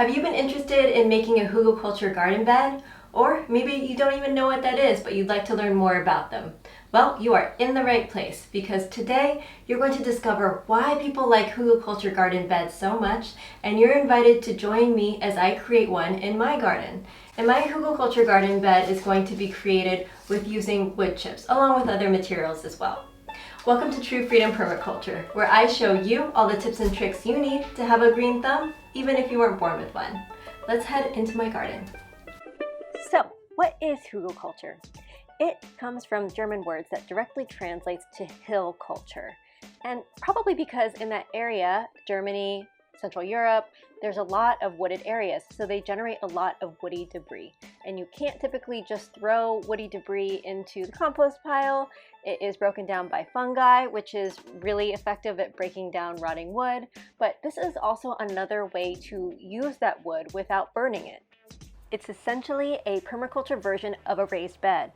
Have you been interested in making a hugelkultur garden bed? Or maybe you don't even know what that is, but you'd like to learn more about them. Well, you are in the right place because today you're going to discover why people like hugelkultur garden beds so much, and you're invited to join me as I create one in my garden. And my hugelkultur garden bed is going to be created with using wood chips, along with other materials as well. Welcome to True Freedom Permaculture, where I show you all the tips and tricks you need to have a green thumb, even if you weren't born with one. Let's head into my garden. So, what is Hugelkultur? It comes from German words that directly translates to hill culture. And probably because in that area, Germany, Central Europe, there's a lot of wooded areas, so they generate a lot of woody debris. And you can't typically just throw woody debris into the compost pile. It is broken down by fungi, which is really effective at breaking down rotting wood. But this is also another way to use that wood without burning it. It's essentially a permaculture version of a raised bed.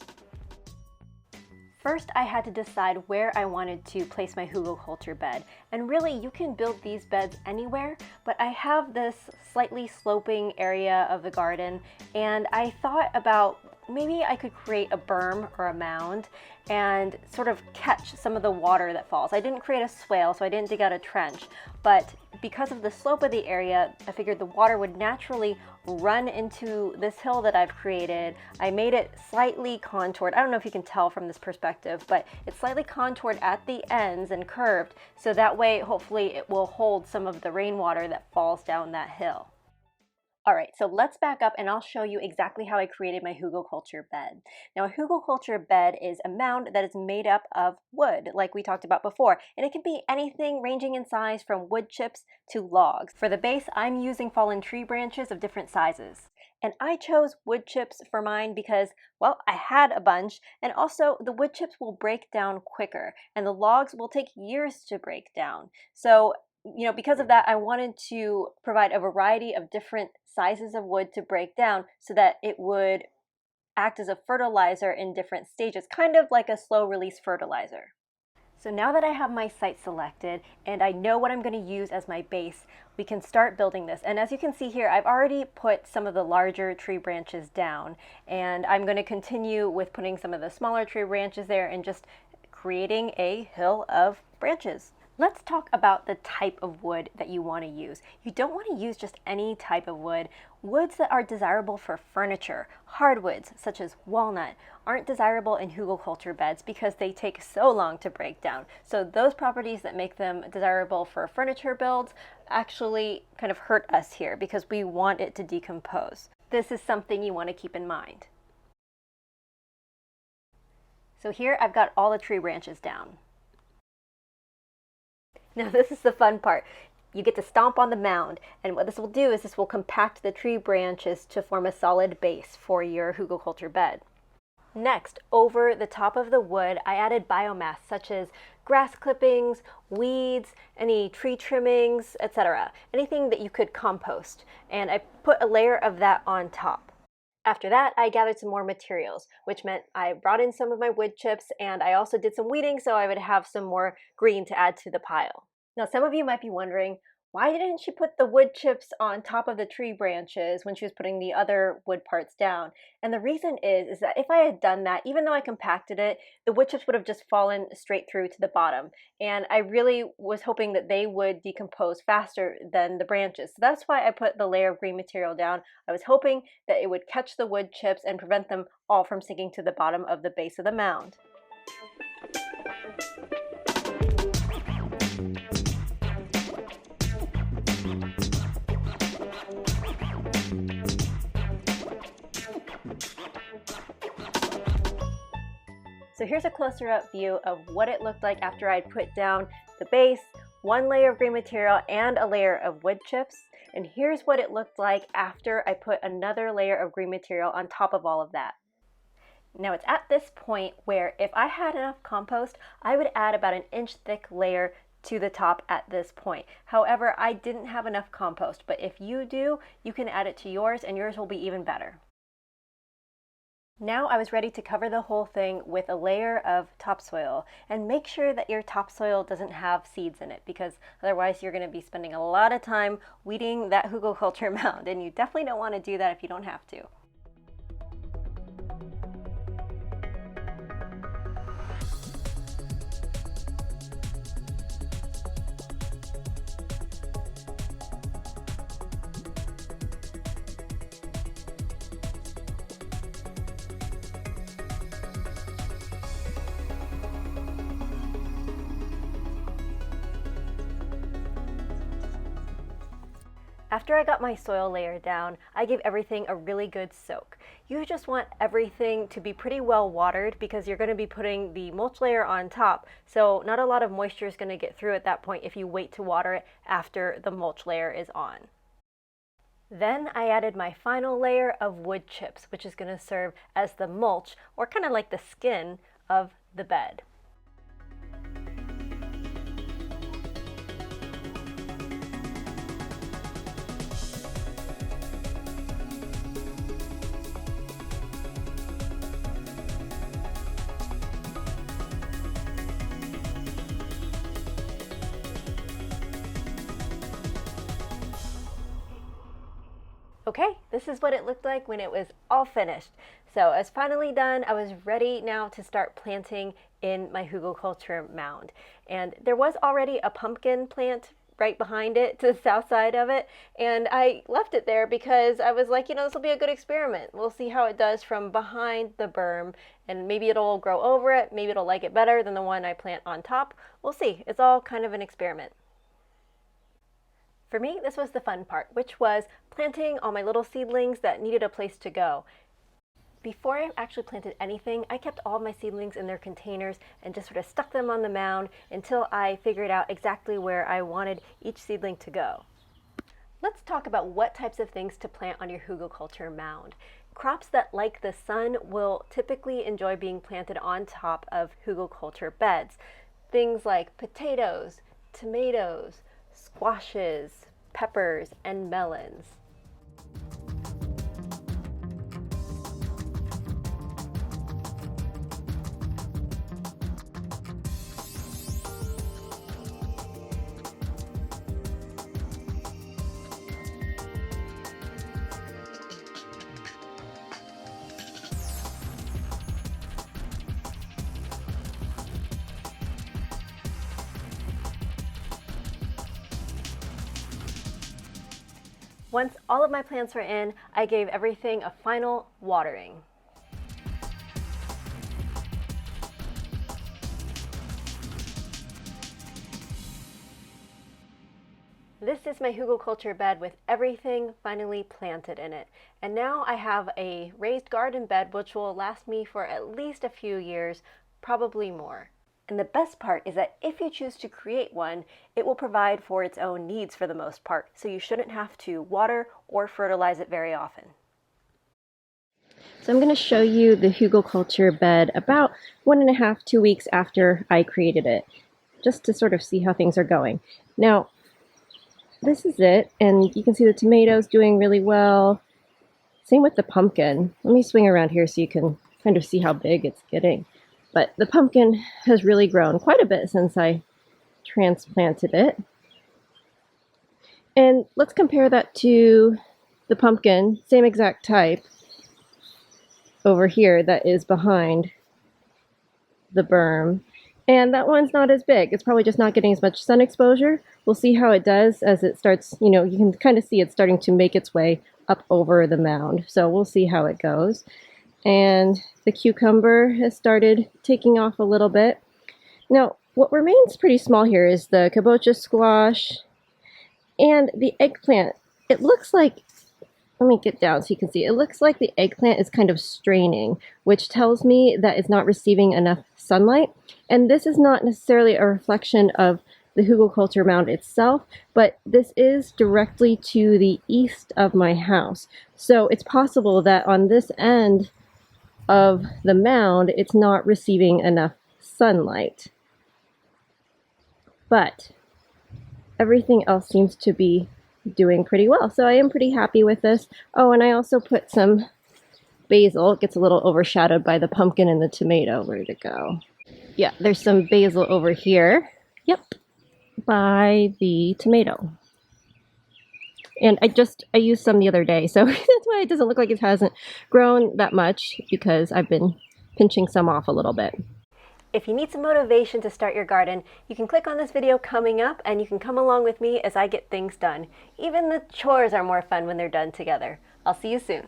First, I had to decide where I wanted to place my hugelkultur bed. And really, you can build these beds anywhere, but I have this slightly sloping area of the garden, and I thought about maybe I could create a berm or a mound and sort of catch some of the water that falls. I didn't create a swale, so I didn't dig out a trench, but because of the slope of the area, I figured the water would naturally run into this hill that I've created. I made it slightly contoured. I don't know if you can tell from this perspective, but it's slightly contoured at the ends and curved, so that way hopefully it will hold some of the rainwater that falls down that hill. All right, so let's back up and I'll show you exactly how I created my hugelkultur bed. Now, a hugelkultur bed is a mound that is made up of wood, like we talked about before, and it can be anything ranging in size from wood chips to logs. For the base, I'm using fallen tree branches of different sizes. And I chose wood chips for mine because, well, I had a bunch, and also the wood chips will break down quicker, and the logs will take years to break down. So, because of that, I wanted to provide a variety of different sizes of wood to break down so that it would act as a fertilizer in different stages, kind of like a slow release fertilizer. So now that I have my site selected and I know what I'm going to use as my base, we can start building this. And as you can see here, I've already put some of the larger tree branches down, and I'm going to continue with putting some of the smaller tree branches there and just creating a hill of branches. Let's talk about the type of wood that you want to use. You don't want to use just any type of wood. Woods that are desirable for furniture, hardwoods such as walnut, aren't desirable in hugelkultur beds because they take so long to break down. So those properties that make them desirable for furniture builds actually kind of hurt us here because we want it to decompose. This is something you want to keep in mind. So here I've got all the tree branches down. Now this is the fun part. You get to stomp on the mound, and what this will do is this will compact the tree branches to form a solid base for your hugelkultur bed. Next, over the top of the wood, I added biomass such as grass clippings, weeds, any tree trimmings, etc. Anything that you could compost, and I put a layer of that on top. After that, I gathered some more materials, which meant I brought in some of my wood chips, and I also did some weeding so I would have some more green to add to the pile. Now, some of you might be wondering, why didn't she put the wood chips on top of the tree branches when she was putting the other wood parts down? And the reason is that if I had done that, even though I compacted it, the wood chips would have just fallen straight through to the bottom. And I really was hoping that they would decompose faster than the branches. So that's why I put the layer of green material down. I was hoping that it would catch the wood chips and prevent them all from sinking to the bottom of the base of the mound. So here's a closer up view of what it looked like after I'd put down the base, one layer of green material, and a layer of wood chips. And here's what it looked like after I put another layer of green material on top of all of that. Now it's at this point where if I had enough compost, I would add about an inch thick layer to the top at this point. However, I didn't have enough compost, but if you do, you can add it to yours and yours will be even better. Now I was ready to cover the whole thing with a layer of topsoil, and make sure that your topsoil doesn't have seeds in it, because otherwise you're going to be spending a lot of time weeding that hugelkultur mound, and you definitely don't want to do that if you don't have to. After I got my soil layer down, I gave everything a really good soak. You just want everything to be pretty well watered because you're going to be putting the mulch layer on top, so not a lot of moisture is going to get through at that point if you wait to water it after the mulch layer is on. Then I added my final layer of wood chips, which is going to serve as the mulch, or kind of like the skin, of the bed. Okay, this is what it looked like when it was all finished. So I was finally done. I was ready now to start planting in my hugelkultur mound. And there was already a pumpkin plant right behind it to the south side of it. And I left it there because I was like, this will be a good experiment. We'll see how it does from behind the berm, and maybe it'll grow over it. Maybe it'll like it better than the one I plant on top. We'll see. It's all kind of an experiment. For me, this was the fun part, which was planting all my little seedlings that needed a place to go. Before I actually planted anything, I kept all of my seedlings in their containers and just sort of stuck them on the mound until I figured out exactly where I wanted each seedling to go. Let's talk about what types of things to plant on your hugelkultur mound. Crops that like the sun will typically enjoy being planted on top of hugelkultur beds. Things like potatoes, tomatoes, squashes, peppers, and melons. Once all of my plants were in, I gave everything a final watering. This is my hugelkultur bed with everything finally planted in it. And now I have a raised garden bed which will last me for at least a few years, probably more. And the best part is that if you choose to create one, it will provide for its own needs for the most part, so you shouldn't have to water or fertilize it very often. So I'm going to show you the hugelkultur bed about 1.5 to 2 weeks after I created it, just to sort of see how things are going. Now, this is it, and you can see the tomatoes doing really well. Same with the pumpkin. Let me swing around here so you can kind of see how big it's getting. But the pumpkin has really grown quite a bit since I transplanted it. And let's compare that to the pumpkin, same exact type, over here that is behind the berm. And that one's not as big. It's probably just not getting as much sun exposure. We'll see how it does as it starts, you can kind of see it's starting to make its way up over the mound. So we'll see how it goes. And the cucumber has started taking off a little bit. Now, what remains pretty small here is the kabocha squash and the eggplant. It looks like, let me get down so you can see, it looks like the eggplant is kind of straining, which tells me that it's not receiving enough sunlight. And this is not necessarily a reflection of the hugelkultur mound itself, but this is directly to the east of my house. So it's possible that on this end of the mound, it's not receiving enough sunlight. But everything else seems to be doing pretty well. So I am pretty happy with this. Oh, and I also put some basil. It gets a little overshadowed by the pumpkin and the tomato. Where did it go? Yeah, there's some basil over here. Yep, by the tomato. And I used some the other day, so that's why it doesn't look like it hasn't grown that much, because I've been pinching some off a little bit. If you need some motivation to start your garden, you can click on this video coming up and you can come along with me as I get things done. Even the chores are more fun when they're done together. I'll see you soon.